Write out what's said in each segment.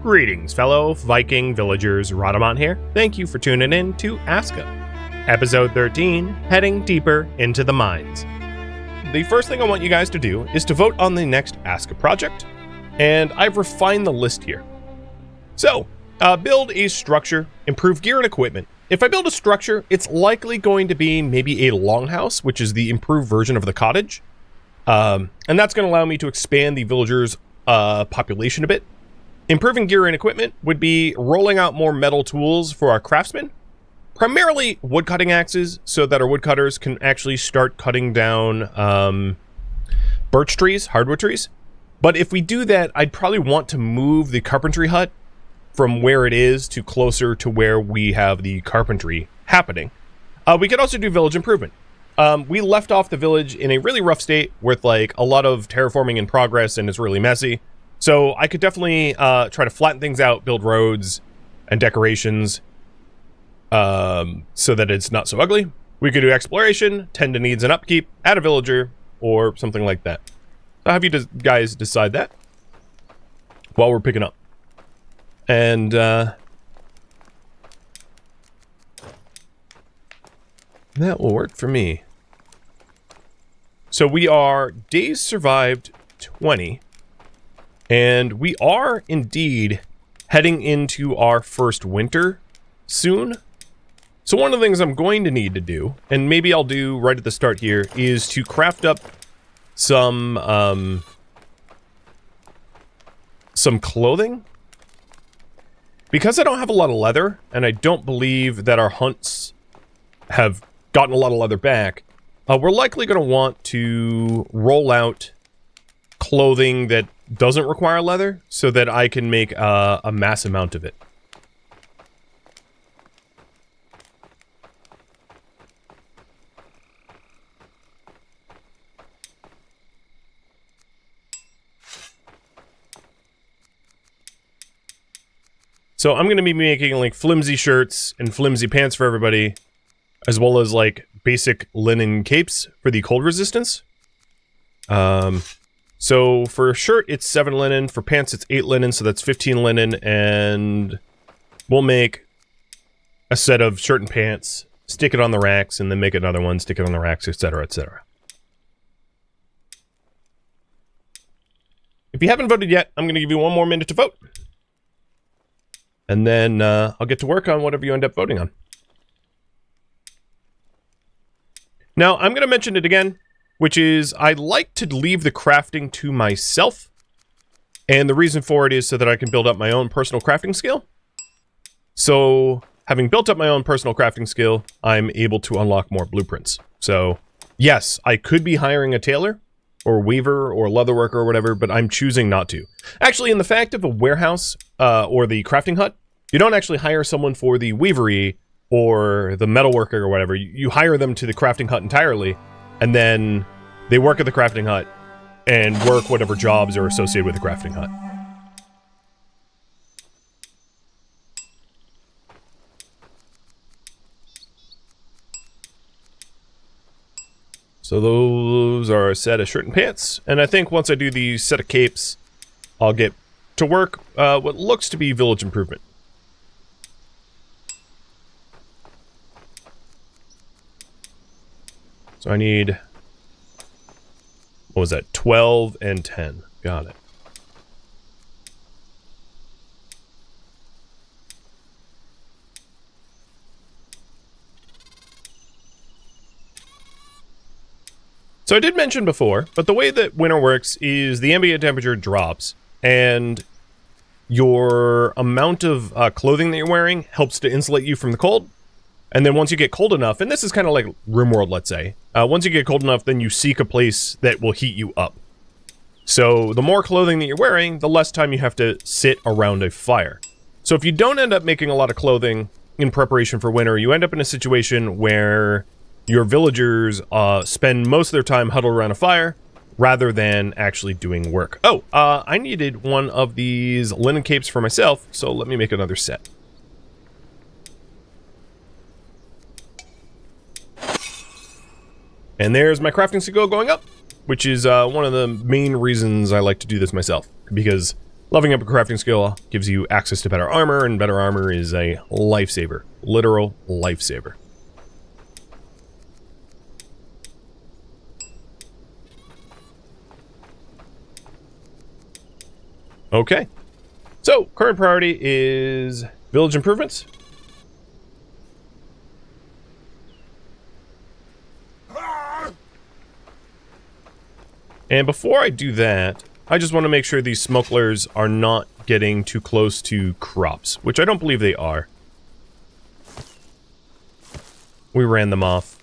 Greetings, fellow Viking villagers. Rhadamant here. Thank you for tuning in to ASKA. Episode 13, Heading Deeper into the Mines. The first thing I want you guys to do is to vote on the next ASKA project, and I've refined the list here. So, build a structure, improve gear and equipment. If I build a structure, it's likely going to be maybe a longhouse, which is the improved version of the cottage. And that's going to allow me to expand the villagers' population a bit. Improving gear and equipment would be rolling out more metal tools for our craftsmen, primarily woodcutting axes, so that our woodcutters can actually start cutting down birch trees, hardwood trees. But if we do that, I'd probably want to move the carpentry hut from where it is to closer to where we have the carpentry happening. We could also do village improvement. We left off the village in a really rough state with like a lot of terraforming in progress, and it's really messy. So I could definitely try to flatten things out, build roads and decorations so that it's not so ugly. We could do exploration, tend to needs and upkeep, add a villager, or something like that. I'll have you guys decide that while we're picking up. And that will work for me. So we are days survived 20. And we are indeed heading into our first winter soon. So one of the things I'm going to need to do, and maybe I'll do right at the start here, is to craft up some clothing. Because I don't have a lot of leather, and I don't believe that our hunts have gotten a lot of leather back, we're likely going to want to roll out clothing that doesn't require leather so that I can make a mass amount of it. So I'm going to be making like flimsy shirts and flimsy pants for everybody, as well as like basic linen capes for the cold resistance. So for a shirt, it's 7 linen. For pants, it's 8 linen, so that's 15 linen. And we'll make a set of shirt and pants, stick it on the racks, and then make another one, stick it on the racks, etc., etc. If you haven't voted yet, I'm going to give you 1 more minute to vote. And then I'll get to work on whatever you end up voting on. Now, I'm going to mention it again, which is I like to leave the crafting to myself. And the reason for it is so that I can build up my own personal crafting skill. So, having built up my own personal crafting skill, I'm able to unlock more blueprints. So, yes, I could be hiring a tailor, or weaver, or leatherworker, or whatever, but I'm choosing not to. Actually, in the fact of a warehouse, or the crafting hut, you don't actually hire someone for the weavery, or the metalworker, or whatever. You hire them to the crafting hut entirely, and then they work at the crafting hut and work whatever jobs are associated with the crafting hut. So those are a set of shirt and pants. And I think once I do the set of capes, I'll get to work what looks to be village improvement. So I need, what was that, 12 and 10. Got it. So I did mention before, but the way that winter works is the ambient temperature drops, and your amount of clothing that you're wearing helps to insulate you from the cold. And then once you get cold enough, and this is kind of like RimWorld, let's say. Once you get cold enough, then you seek a place that will heat you up. So the more clothing that you're wearing, the less time you have to sit around a fire. So if you don't end up making a lot of clothing in preparation for winter, you end up in a situation where your villagers spend most of their time huddled around a fire rather than actually doing work. Oh, I needed one of these linen capes for myself, so let me make another set. And there's my crafting skill going up, which is one of the main reasons I like to do this myself. Because Leveling up a crafting skill gives you access to better armor, and better armor is a lifesaver. Literal lifesaver. Okay. So, current priority is village improvements. And before I do that, I just want to make sure these smokers are not getting too close to crops, which I don't believe they are. We ran them off.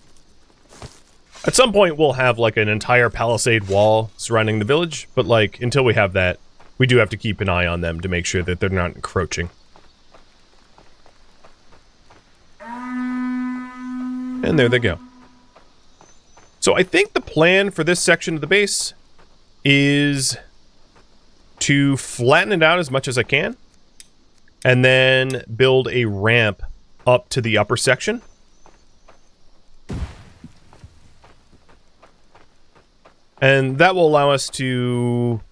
At some point, we'll have like an entire palisade wall surrounding the village, but like until we have that, we do have to keep an eye on them to make sure that they're not encroaching. And there they go. So I think the plan for this section of the base is to flatten it out as much as I can, and then build a ramp up to the upper section. And that will allow us to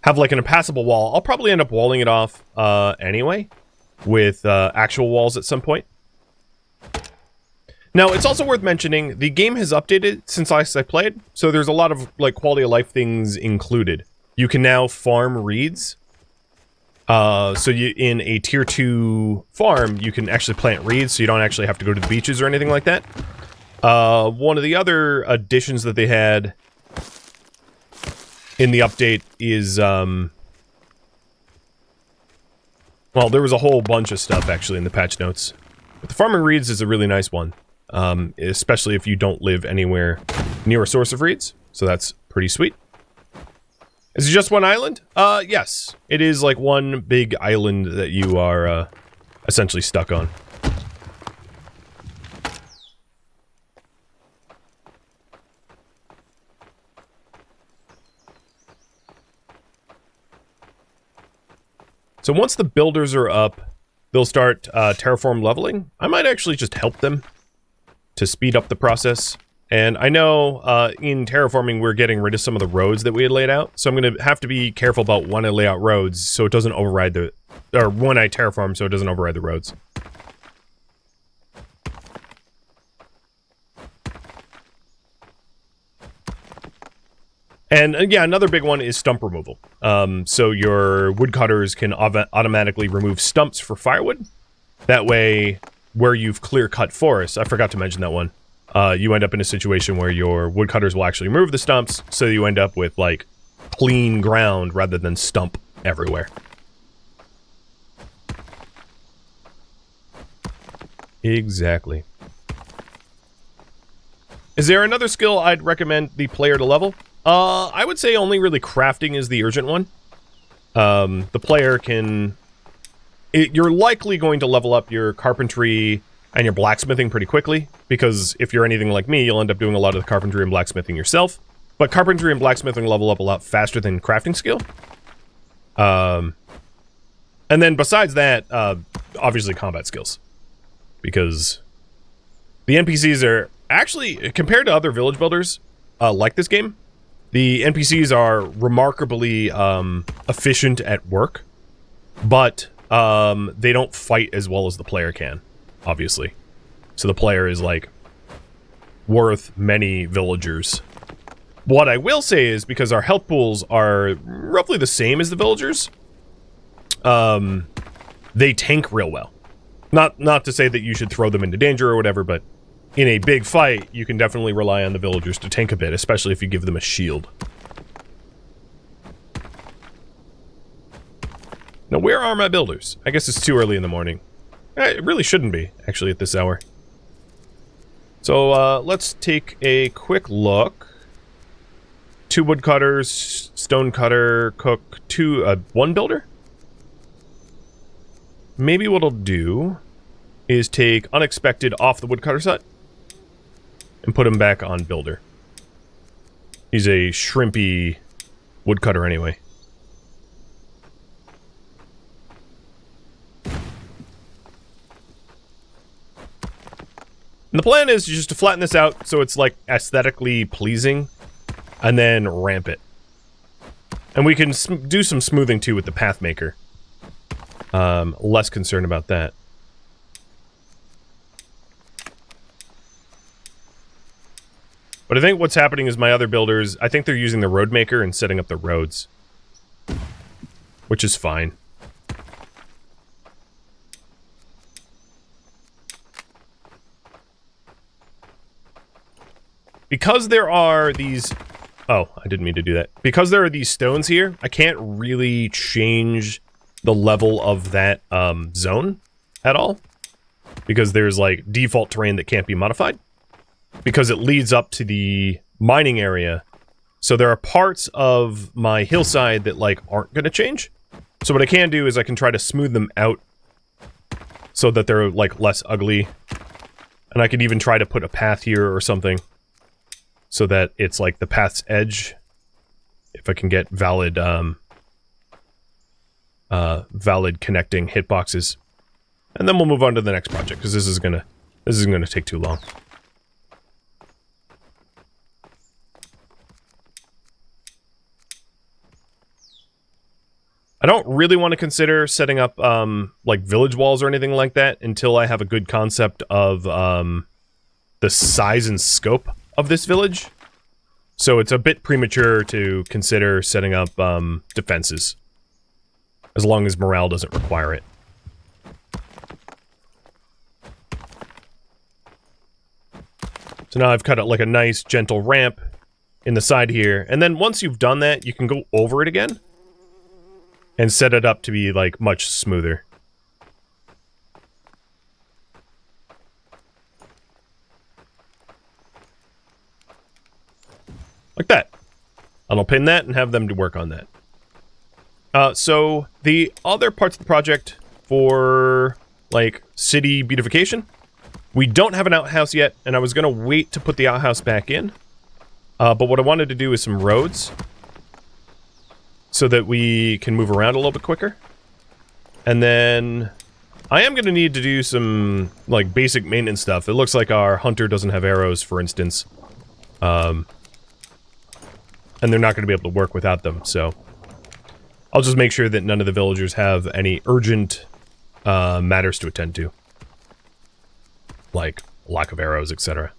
have like an impassable wall. I'll probably end up walling it off anyway, with actual walls at some point. Now, it's also worth mentioning, the game has updated since I played, so there's a lot of like quality of life things included. You can now farm reeds. So you, in a tier 2 farm, you can actually plant reeds, so you don't actually have to go to the beaches or anything like that. One of the other additions that they had in the update is, well, there was a whole bunch of stuff actually in the patch notes. But the farming reeds is a really nice one. Especially if you don't live anywhere near a source of reeds. So that's pretty sweet. Is it just one island? Yes. It is like one big island that you are, essentially stuck on. So once the builders are up, they'll start, terraform leveling. I might actually just help them to speed up the process. And I know in terraforming we're getting rid of some of the roads that we had laid out, so I'm going to have to be careful about when I lay out roads so it doesn't override the... or when I terraform so it doesn't override the roads. And yeah, another big one is stump removal. So your woodcutters can automatically remove stumps for firewood. That way, where you've clear-cut forests, I forgot to mention that one, you end up in a situation where your woodcutters will actually remove the stumps, so you end up with, like, clean ground rather than stump everywhere. Exactly. Is there another skill I'd recommend the player to level? I would say only really crafting is the urgent one. The player can... you're likely going to level up your carpentry and your blacksmithing pretty quickly, because if you're anything like me, you'll end up doing a lot of the carpentry and blacksmithing yourself. But carpentry and blacksmithing level up a lot faster than crafting skill. And then besides that, obviously combat skills. Because the NPCs are actually, compared to other village builders like this game, the NPCs are remarkably efficient at work, but they don't fight as well as the player can, obviously. So the player is, like, worth many villagers. What I will say is, because our health pools are roughly the same as the villagers, they tank real well. Not to say that you should throw them into danger or whatever, but in a big fight, you can definitely rely on the villagers to tank a bit, especially if you give them a shield. Now, where are my builders? I guess it's too early in the morning. It really shouldn't be, actually, at this hour. So, let's take a quick look. 2 woodcutters, stone cutter, cook, 1 builder? Maybe what I'll do is take unexpected off the woodcutter's hut and put him back on builder. He's a shrimpy woodcutter anyway. And the plan is just to flatten this out so it's like aesthetically pleasing, and then ramp it. And we can do some smoothing too with the path maker. Less concerned about that. But I think what's happening is my other builders, I think they're using the road maker and setting up the roads. Which is fine. Because there are these... Oh, I didn't mean to do that. Because there are these stones here, I can't really change the level of that zone at all. Because there's, like, default terrain that can't be modified. Because it leads up to the mining area. So there are parts of my hillside that, like, aren't going to change. So what I can do is I can try to smooth them out so that they're, like, less ugly. And I can even try to put a path here or something. So that it's like the path's edge. If I can get valid, valid connecting hitboxes. And then we'll move on to the next project, because this isn't gonna take too long. I don't really want to consider setting up, like, village walls or anything like that until I have a good concept of, the size and scope of this village. So it's a bit premature to consider setting up defenses. As long as morale doesn't require it. So now I've cut out like a nice gentle ramp in the side here. And then once you've done that, you can go over it again. And set it up to be like much smoother. Like that. And I'll pin that and have them to work on that. So the other parts of the project for, like, city beautification, we don't have an outhouse yet, and I was going to wait to put the outhouse back in. But what I wanted to do is some roads, so that we can move around a little bit quicker. And then I am going to need to do some, like, basic maintenance stuff. It looks like our hunter doesn't have arrows, for instance. And they're not going to be able to work without them, so I'll just make sure that none of the villagers have any urgent matters to attend to. Like lack of arrows, etc.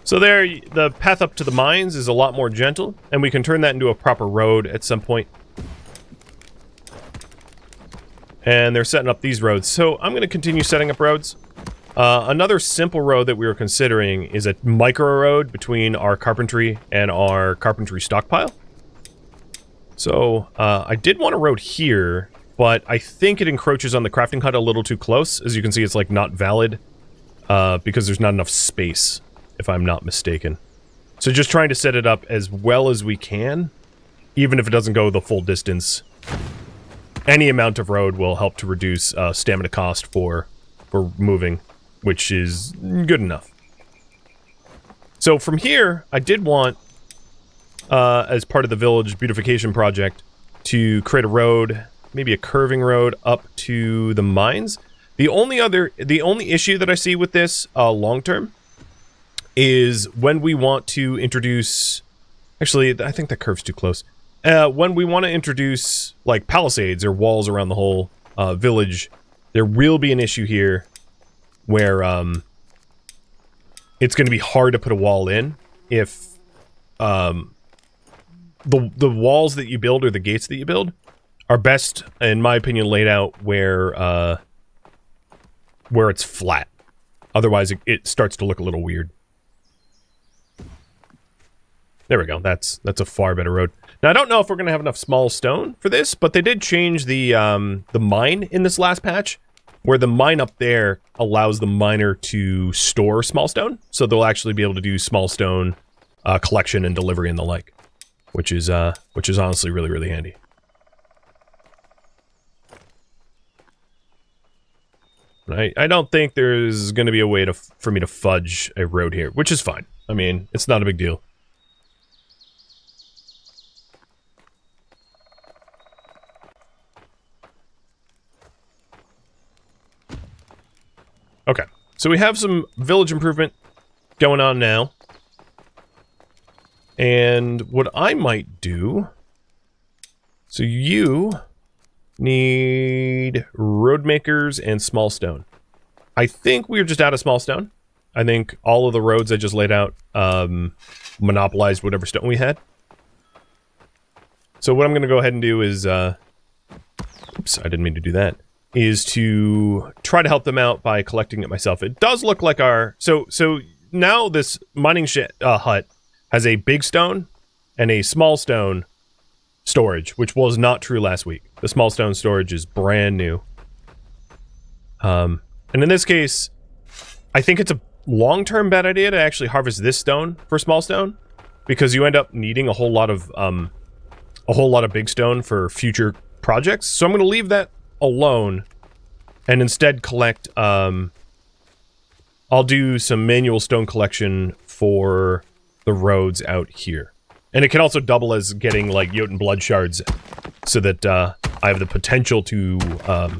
So there, the path up to the mines is a lot more gentle, and we can turn that into a proper road at some point. And they're setting up these roads, so I'm going to continue setting up roads. Another simple road that we were considering is a micro road between our carpentry and our carpentry stockpile. So, I did want a road here, but I think it encroaches on the crafting hut a little too close. As you can see, it's like not valid, because there's not enough space, if I'm not mistaken. So just trying to set it up as well as we can, even if it doesn't go the full distance. Any amount of road will help to reduce stamina cost for moving, which is good enough. So from here, I did want, as part of the village beautification project, to create a road, maybe a curving road up to the mines. The only issue that I see with this long term is when we want to introduce... Actually, I think that curve's too close. When we want to introduce, like, palisades or walls around the whole village, there will be an issue here where it's going to be hard to put a wall in if the walls that you build or the gates that you build are best, in my opinion, laid out where it's flat. Otherwise, it starts to look a little weird. There we go. That's a far better road. Now, I don't know if we're going to have enough small stone for this, but they did change the mine in this last patch, where the mine up there allows the miner to store small stone, so they'll actually be able to do small stone collection and delivery and the like, which is honestly really, really handy. I don't think there's going to be a way for me to fudge a road here, which is fine. I mean, it's not a big deal. Okay, so we have some village improvement going on now. And what I might do... So you need road makers and small stone. I think we're just out of small stone. I think all of the roads I just laid out monopolized whatever stone we had. So what I'm going to go ahead and do is... oops, I didn't mean to do that. Is to try to help them out by collecting it myself. It does look like our... So now this mining hut has a big stone and a small stone storage, which was not true last week. The small stone storage is brand new. And in this case, I think it's a long-term bad idea to actually harvest this stone for small stone, because you end up needing a whole lot of big stone for future projects. So I'm going to leave that alone and instead collect, I'll do some manual stone collection for the roads out here. And it can also double as getting, like, Jotun blood shards so that I have the potential to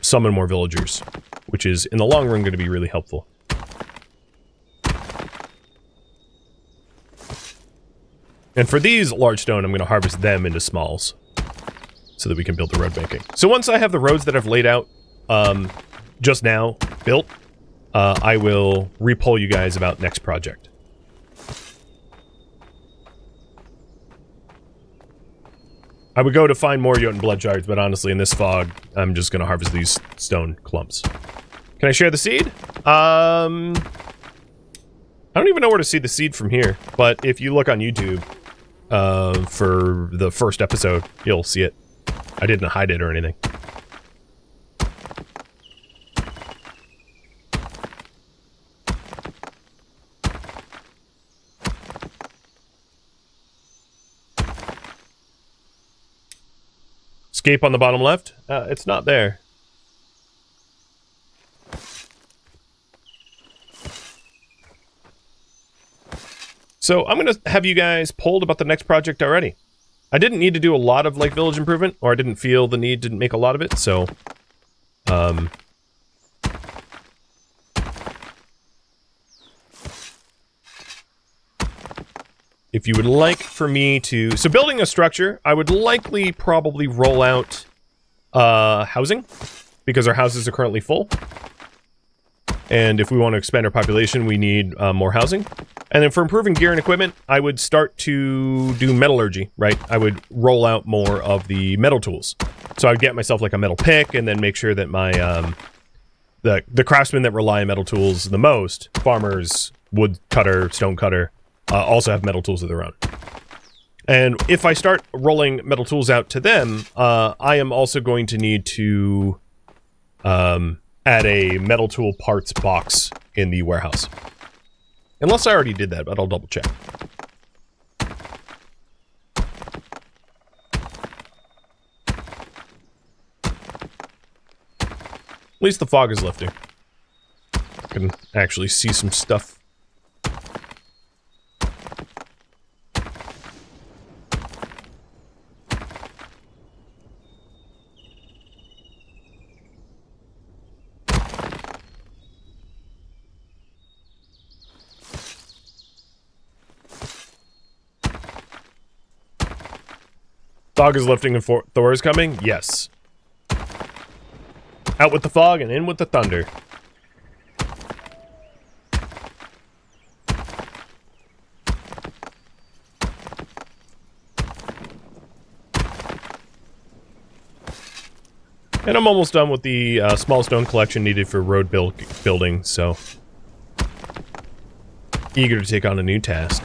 summon more villagers, which is, in the long run, going to be really helpful. And for these large stone, I'm going to harvest them into smalls so that we can build the road banking. So once I have the roads that I've laid out just now built, I will re-poll you guys about next project. I would go to find more Jotun blood shards, but honestly, in this fog, I'm just going to harvest these stone clumps. Can I share the seed? I don't even know where to see the seed from here, but if you look on YouTube for the first episode, you'll see it. I didn't hide it or anything. Escape on the bottom left? It's not there. So I'm going to have you guys polled about the next project already. I didn't need to do a lot of, like, village improvement, or I didn't feel the need to make a lot of it, so... if you would like for me to... So building a structure, I would likely probably roll out housing, because our houses are currently full. And if we want to expand our population, we need more housing. And then for improving gear and equipment, I would start to do metallurgy, right? I would roll out more of the metal tools. So I'd get myself like a metal pick, and then make sure that my the craftsmen that rely on metal tools the most, farmers, wood cutter, stone cutter, also have metal tools of their own. And if I start rolling metal tools out to them, I am also going to need to add a metal tool parts box in the warehouse. Unless I already did that, but I'll double check. At least the fog is lifting. I can actually see some stuff. Fog is lifting and Thor is coming? Yes. Out with the fog and in with the thunder. And I'm almost done with the small stone collection needed for road building, so... eager to take on a new task.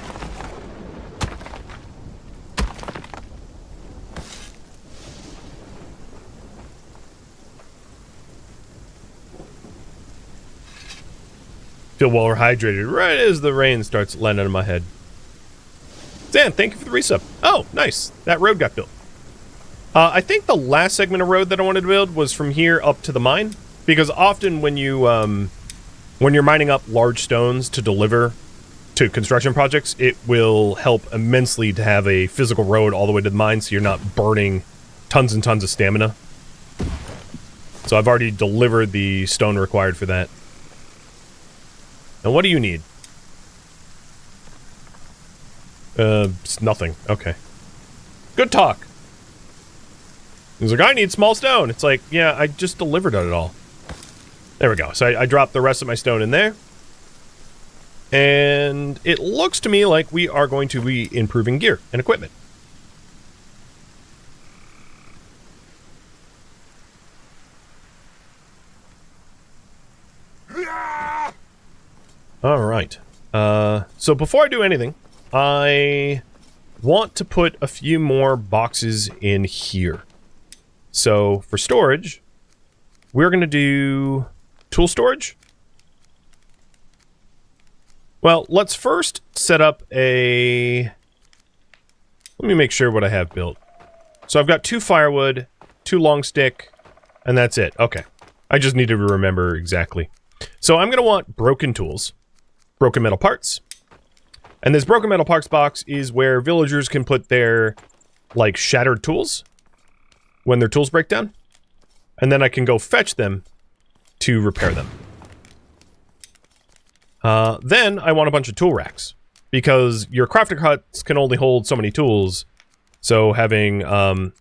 Feel well hydrated right as the rain starts landing on my head. Dan, thank you for the resub. Oh, nice. That road got built. I think the last segment of road that I wanted to build was from here up to the mine, because often when you're mining up large stones to deliver to construction projects, it will help immensely to have a physical road all the way to the mine, so you're not burning tons and tons of stamina. So I've already delivered the stone required for that. And what do you need? It's nothing. Okay. Good talk. He's like, I need small stone. It's like, yeah, I just delivered it all. There we go. So I dropped the rest of my stone in there. And it looks to me like we are going to be improving gear and equipment. All right. So before I do anything, I want to put a few more boxes in here. So for storage, we're going to do tool storage. Well, let's first set up a... Let me make sure what I have built. So I've got 2 firewood, 2 long stick, and that's it. Okay. I just need to remember exactly. So I'm going to want broken tools, broken metal parts. And this broken metal parts box is where villagers can put their, like, shattered tools when their tools break down. And then I can go fetch them to repair them. Then I want a bunch of tool racks, because your crafting huts can only hold so many tools. So having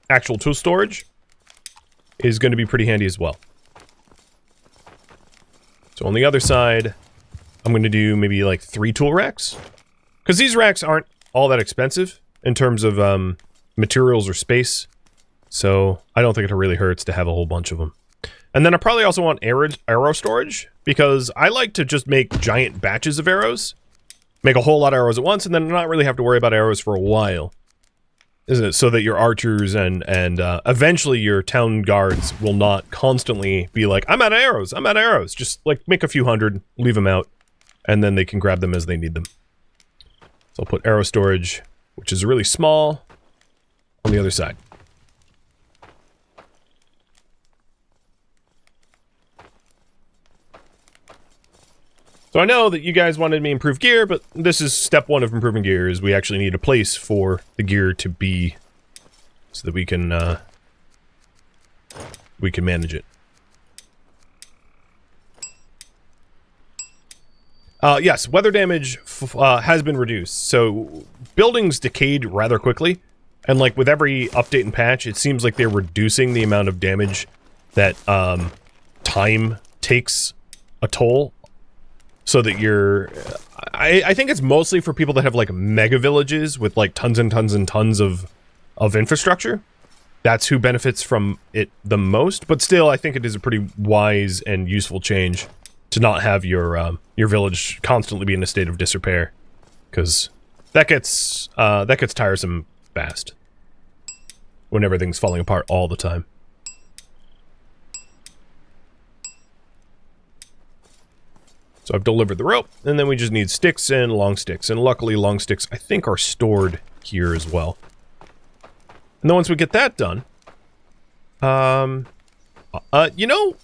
actual tool storage is going to be pretty handy as well. So on the other side, I'm going to do maybe like 3 tool racks. Because these racks aren't all that expensive in terms of materials or space. So I don't think it really hurts to have a whole bunch of them. And then I probably also want arrow storage, because I like to just make giant batches of arrows. Make a whole lot of arrows at once, and then not really have to worry about arrows for a while. Isn't it? So that your archers and eventually your town guards will not constantly be like, I'm out of arrows, I'm out of arrows. Just like make a few hundred, leave them out, and then they can grab them as they need them. So I'll put arrow storage, which is really small, on the other side. So I know that you guys wanted me to improve gear, but this is step 1 of improving gear, is we actually need a place for the gear to be, so that we can manage it. Yes, weather damage has been reduced. So buildings decayed rather quickly, and like with every update and patch, it seems like they're reducing the amount of damage that time takes a toll. So that you're... I think it's mostly for people that have, like, mega villages with, like, tons and tons and tons of infrastructure. That's who benefits from it the most. But still, I think it is a pretty wise and useful change to not have your village constantly be in a state of disrepair. Because that gets tiresome fast. When everything's falling apart all the time. So I've delivered the rope, and then we just need sticks and long sticks. And luckily, long sticks, I think, are stored here as well. And then once we get that done... you know,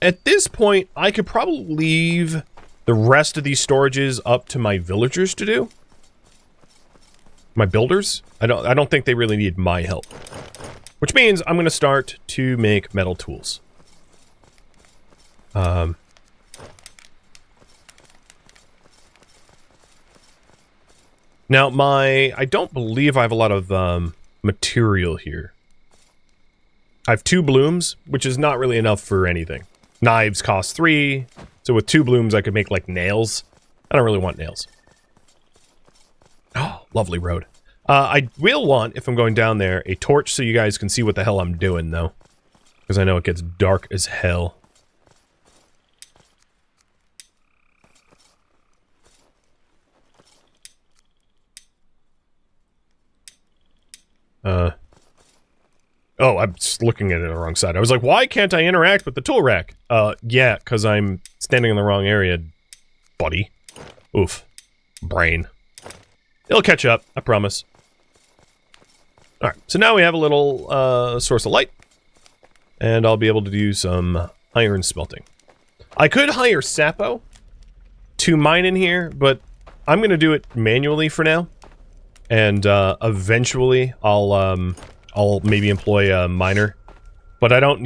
at this point, I could probably leave the rest of these storages up to my villagers to do. My builders. I don't think they really need my help. Which means I'm going to start to make metal tools. Now, I don't believe I have a lot of material here. I have 2 blooms, which is not really enough for anything. Knives cost 3, so with 2 blooms I could make, like, nails. I don't really want nails. Oh, lovely road. I will want, if I'm going down there, a torch so you guys can see what the hell I'm doing, though. Because I know it gets dark as hell. Oh, I'm just looking at it on the wrong side. I was like, why can't I interact with the tool rack? Yeah, because I'm standing in the wrong area, buddy. Oof. Brain. It'll catch up, I promise. Alright, so now we have a little, source of light. And I'll be able to do some iron smelting. I could hire Sapo to mine in here, but I'm gonna do it manually for now. And, eventually, I'll maybe employ a miner. But I don't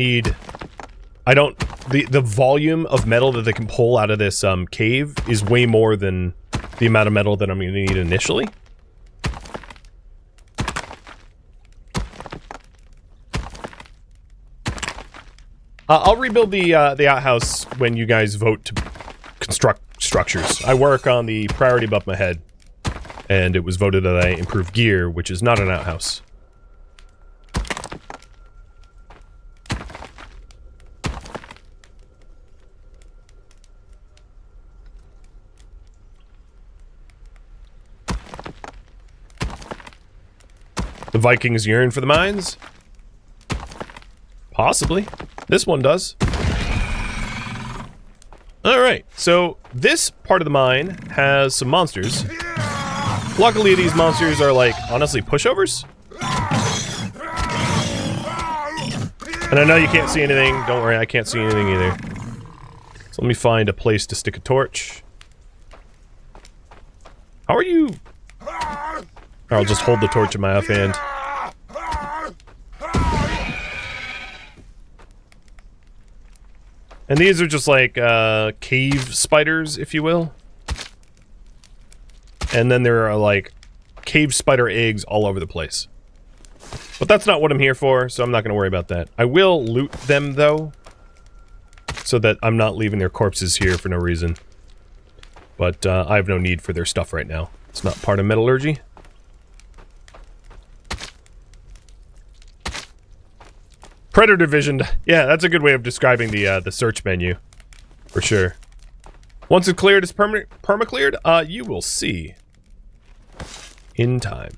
the volume of metal that they can pull out of this cave is way more than the amount of metal that I'm going to need initially. I'll rebuild the outhouse when you guys vote to construct structures. I work on the priority above my head, and it was voted that I improve gear, which is not an outhouse. The Vikings yearn for the mines? Possibly. This one does. Alright, so this part of the mine has some monsters. Luckily, these monsters are, like, honestly pushovers. And I know you can't see anything. Don't worry, I can't see anything either. So let me find a place to stick a torch. How are you... I'll just hold the torch in my offhand. And these are just like cave spiders, if you will. And then there are like cave spider eggs all over the place. But that's not what I'm here for, so I'm not going to worry about that. I will loot them though, so that I'm not leaving their corpses here for no reason. But I have no need for their stuff right now. It's not part of metallurgy. Predator visioned. Yeah, that's a good way of describing the search menu, for sure. Once it's cleared, it's perma-cleared. You will see in time.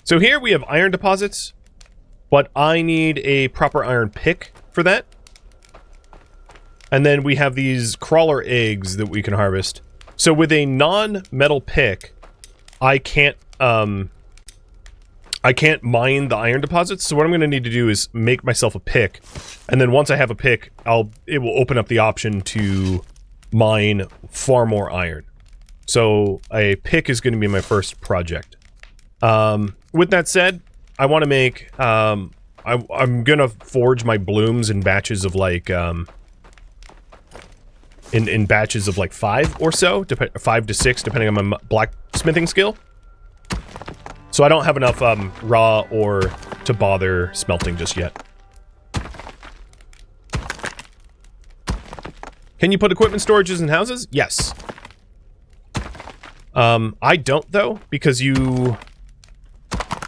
So here we have iron deposits, but I need a proper iron pick for that. And then we have these crawler eggs that we can harvest. So with a non-metal pick, I can't mine the iron deposits, so what I'm going to need to do is make myself a pick, and then once I have a pick, it will open up the option to mine far more iron. So a pick is going to be my first project. With that said, I want to make, I'm going to forge my blooms in batches of like, in batches of like 5 or so, 5 to 6, depending on my blacksmithing skill. So I don't have enough raw ore to bother smelting just yet. Can you put equipment storages in houses? Yes. I don't though, because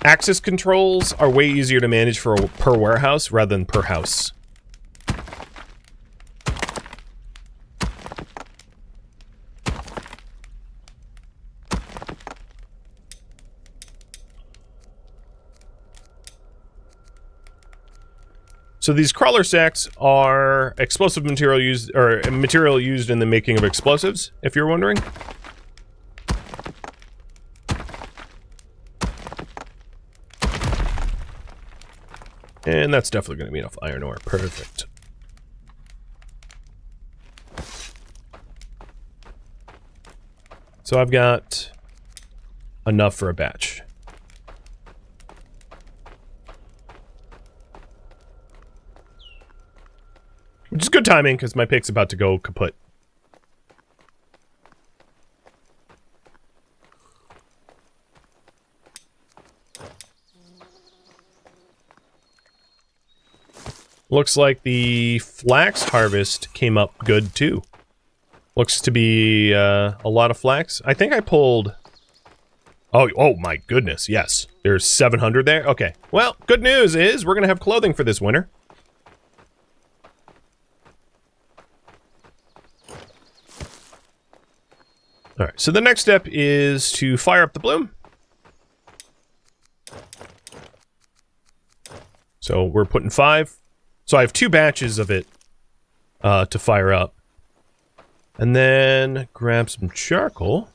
access controls are way easier to manage for per warehouse rather than per house. So these crawler sacks are explosive material used, or material used in the making of explosives, if you're wondering. And that's definitely going to be enough iron ore. Perfect. So I've got enough for a batch. Which is good timing, because my pick's about to go kaput. Looks like the flax harvest came up good, too. Looks to be a lot of flax. I think I pulled... Oh my goodness, yes. There's 700 there? Okay. Well, good news is we're going to have clothing for this winter. Alright, so the next step is to fire up the bloom. So we're putting 5. So I have 2 batches of it to fire up. And then grab some charcoal.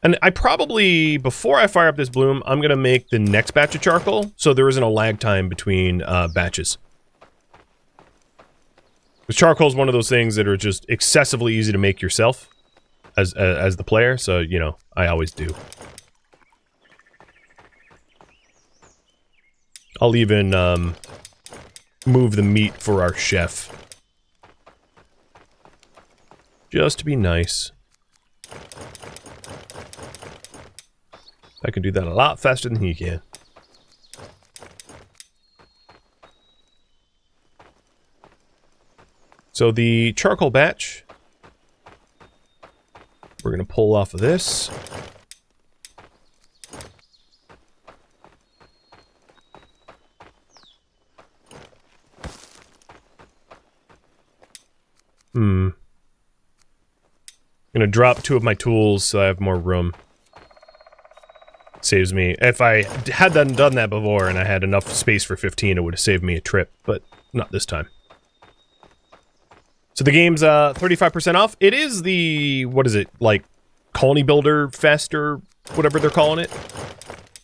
And I probably, before I fire up this bloom, I'm going to make the next batch of charcoal, so there isn't a lag time between batches. Because charcoal is one of those things that are just excessively easy to make yourself as the player, so, you know, I always do. I'll even move the meat for our chef. Just to be nice. I can do that a lot faster than he can. So the charcoal batch, we're going to pull off of this. I'm going to drop 2 of my tools so I have more room. Saves me. If I had done that before and I had enough space for 15, it would have saved me a trip, but not this time. So the game's 35% off. It is the, what is it, like, Colony Builder Fest or whatever they're calling it.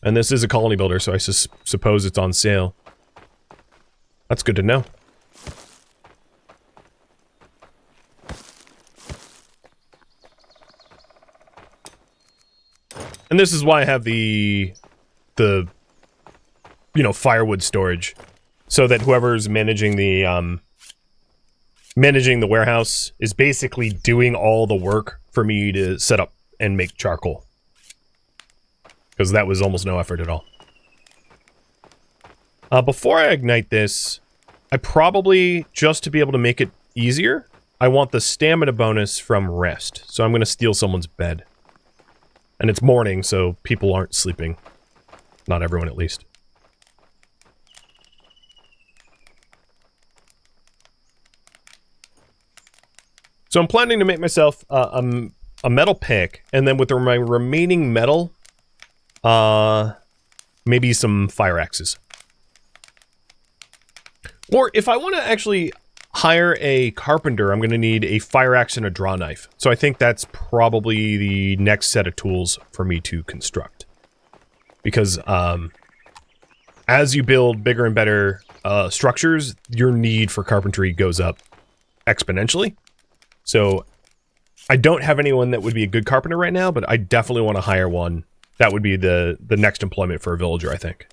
And this is a Colony Builder, so I suppose it's on sale. That's good to know. And this is why I have the you know, firewood storage. So that whoever's managing the warehouse is basically doing all the work for me to set up and make charcoal. Because that was almost no effort at all. Before I ignite this, I probably, just to be able to make it easier, I want the stamina bonus from rest. So I'm going to steal someone's bed. And it's morning, so people aren't sleeping. Not everyone, at least. So I'm planning to make myself a metal pick, and then with my remaining metal, maybe some fire axes. Or if I want to actually hire a carpenter, I'm going to need a fire axe and a draw knife. So I think that's probably the next set of tools for me to construct. Because as you build bigger and better structures, your need for carpentry goes up exponentially. So I don't have anyone that would be a good carpenter right now, but I definitely want to hire one. That would be the next employment for a villager, I think.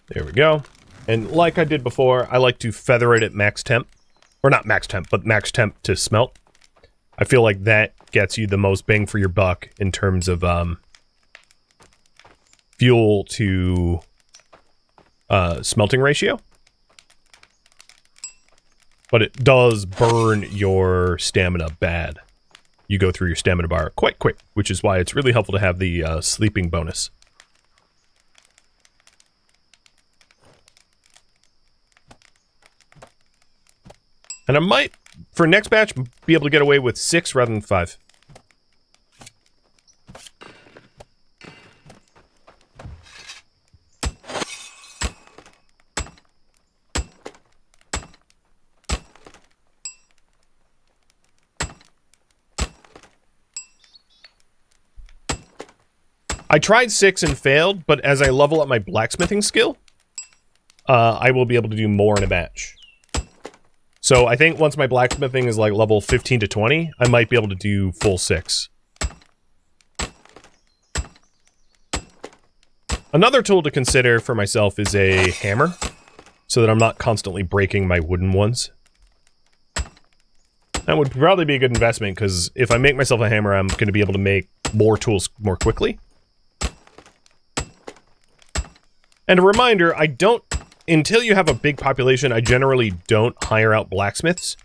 There we go. And like I did before, I like to feather it at max temp. Or not max temp, but max temp to smelt. I feel like that gets you the most bang for your buck in terms of fuel to smelting ratio. But it does burn your stamina bad. You go through your stamina bar quite quick, which is why it's really helpful to have the sleeping bonus. And I might, for next batch, be able to get away with 6 rather than 5. I tried 6 and failed, but as I level up my blacksmithing skill, I will be able to do more in a batch. So I think once my blacksmithing is like level 15 to 20, I might be able to do full 6. Another tool to consider for myself is a hammer, so that I'm not constantly breaking my wooden ones. That would probably be a good investment, because if I make myself a hammer, I'm going to be able to make more tools more quickly. And a reminder, I don't... Until you have a big population, I generally don't hire out blacksmiths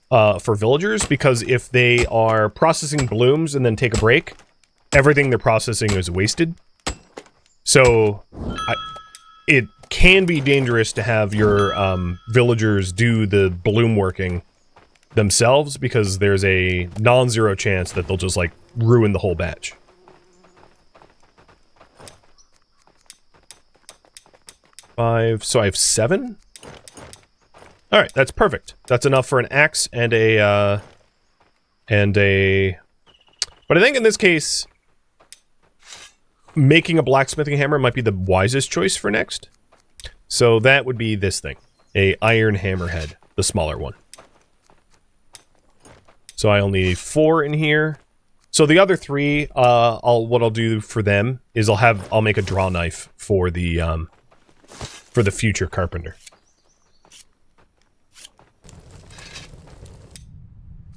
for villagers, because if they are processing blooms and then take a break, everything they're processing is wasted. So, it can be dangerous to have your villagers do the bloom working themselves, because there's a non-zero chance that they'll just, like, ruin the whole batch. So I have 7? Alright, that's perfect. That's enough for an axe and a... But I think in this case... making a blacksmithing hammer might be the wisest choice for next. So that would be this thing. A iron hammerhead, the smaller one. So I only need 4 in here. So the other 3, what I'll do for them is I'll make a draw knife for the future carpenter.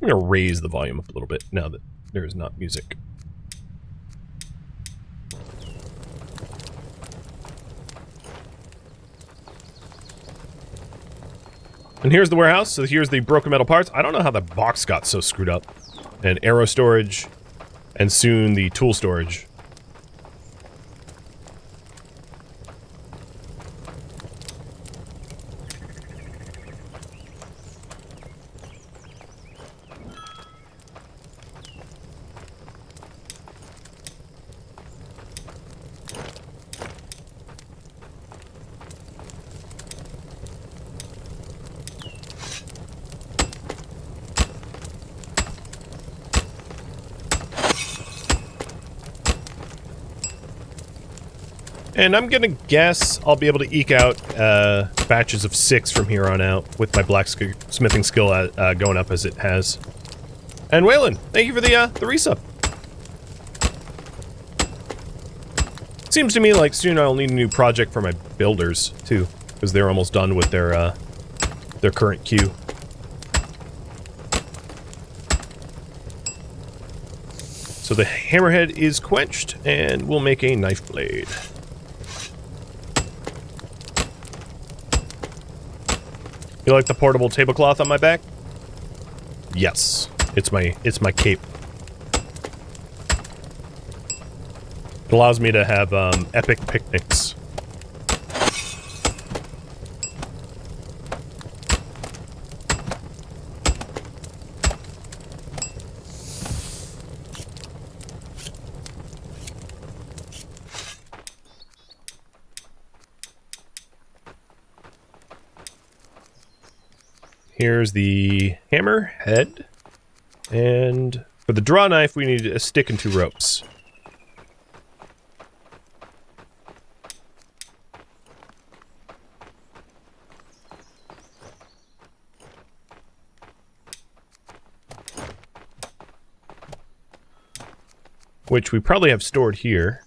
I'm gonna raise the volume up a little bit now that there is not music. And here's the warehouse. So here's the broken metal parts. I don't know how the box got so screwed up. And arrow storage, and soon the tool storage. And I'm gonna guess I'll be able to eke out batches of 6 from here on out with my blacksmithing skill going up as it has. And Waylon, thank you for the resub. Seems to me like soon I'll need a new project for my builders too, because they're almost done with their current queue. So the hammerhead is quenched, and we'll make a knife blade. You like the portable tablecloth on my back? Yes. It's my cape. It allows me to have epic picnics. Here's the hammer head, and for the draw knife we need a stick and 2 ropes. Which we probably have stored here.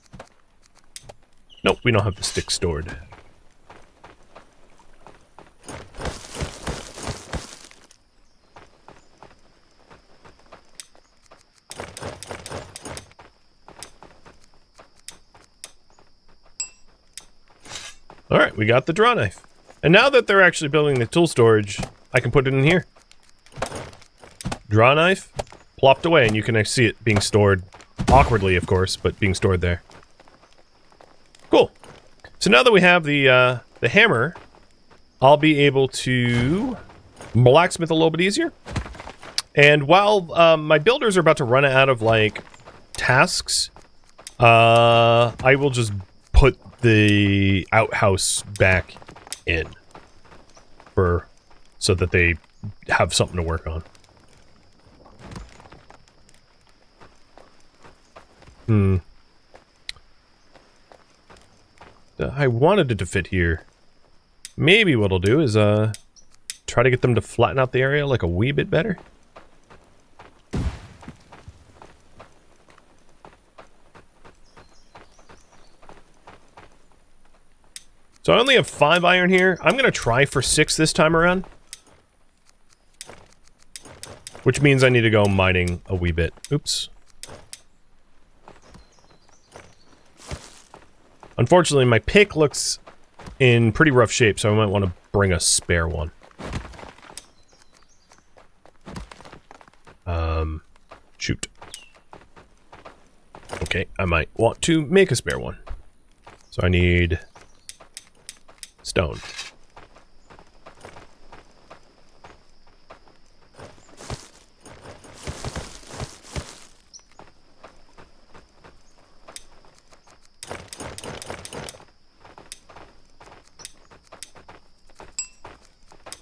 Nope, we don't have the stick stored. Alright, we got the draw knife. And now that they're actually building the tool storage, I can put it in here. Draw knife, plopped away, and you can see it being stored. Awkwardly, of course, but being stored there. Cool. So now that we have the hammer, I'll be able to blacksmith a little bit easier. And while my builders are about to run out of, like, tasks, I will just put the outhouse back in so that they have something to work on. I wanted it to fit here. Maybe what I'll do is try to get them to flatten out the area like a wee bit better. So I only have 5 iron here. I'm going to try for 6 this time around. Which means I need to go mining a wee bit. Oops. Unfortunately, my pick looks in pretty rough shape, so I might want to bring a spare one. Shoot. Okay, I might want to make a spare one. So I need stone.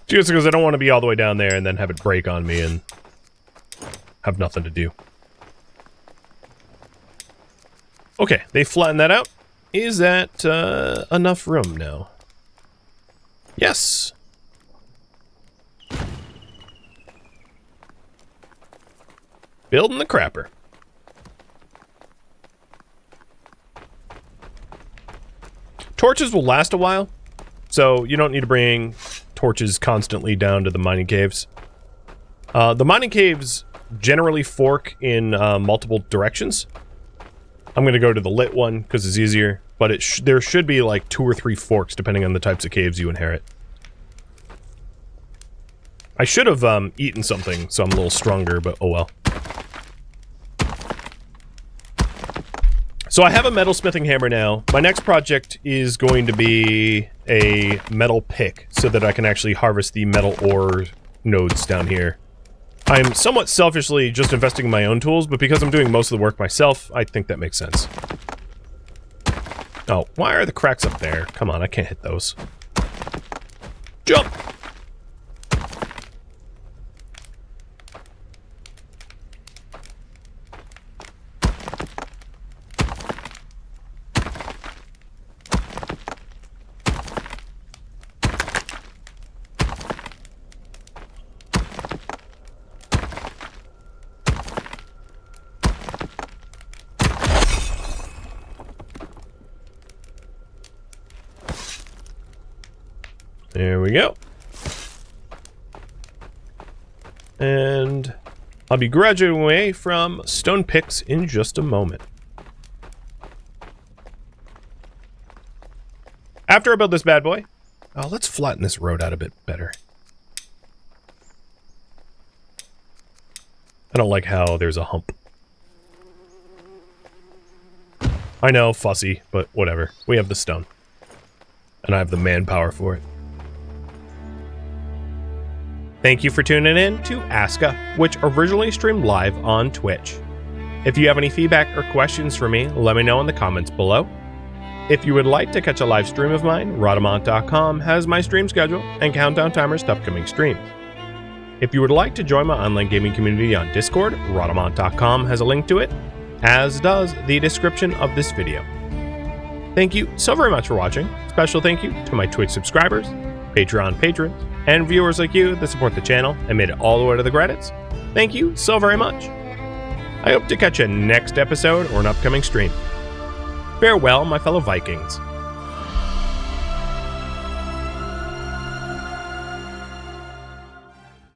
Just because I don't want to be all the way down there and then have it break on me and have nothing to do. Okay, they flattened that out. Is that enough room now? Yes. Building the crapper. Torches will last a while, so you don't need to bring torches constantly down to the mining caves. The mining caves generally fork in multiple directions. I'm going to go to the lit one because it's easier, but there should be like 2 or 3 forks depending on the types of caves you inherit. I should have eaten something so I'm a little stronger, but oh well. So I have a metal smithing hammer now. My next project is going to be a metal pick so that I can actually harvest the metal ore nodes down here. I'm somewhat selfishly just investing in my own tools, but because I'm doing most of the work myself, I think that makes sense. Oh, why are the cracks up there? Come on, I can't hit those. Jump! There we go. And I'll be graduating away from stone picks in just a moment. After I build this bad boy, let's flatten this road out a bit better. I don't like how there's a hump. I know, fussy, but whatever. We have the stone. And I have the manpower for it. Thank you for tuning in to ASKA, which originally streamed live on Twitch. If you have any feedback or questions for me, let me know in the comments below. If you would like to catch a live stream of mine, Rhadamant.com has my stream schedule and countdown timers to upcoming streams. If you would like to join my online gaming community on Discord, Rhadamant.com has a link to it, as does the description of this video. Thank you so very much for watching. Special thank you to my Twitch subscribers, Patreon patrons, and viewers like you that support the channel and made it all the way to the credits. Thank you so very much. I hope to catch you next episode or an upcoming stream. Farewell, my fellow Vikings.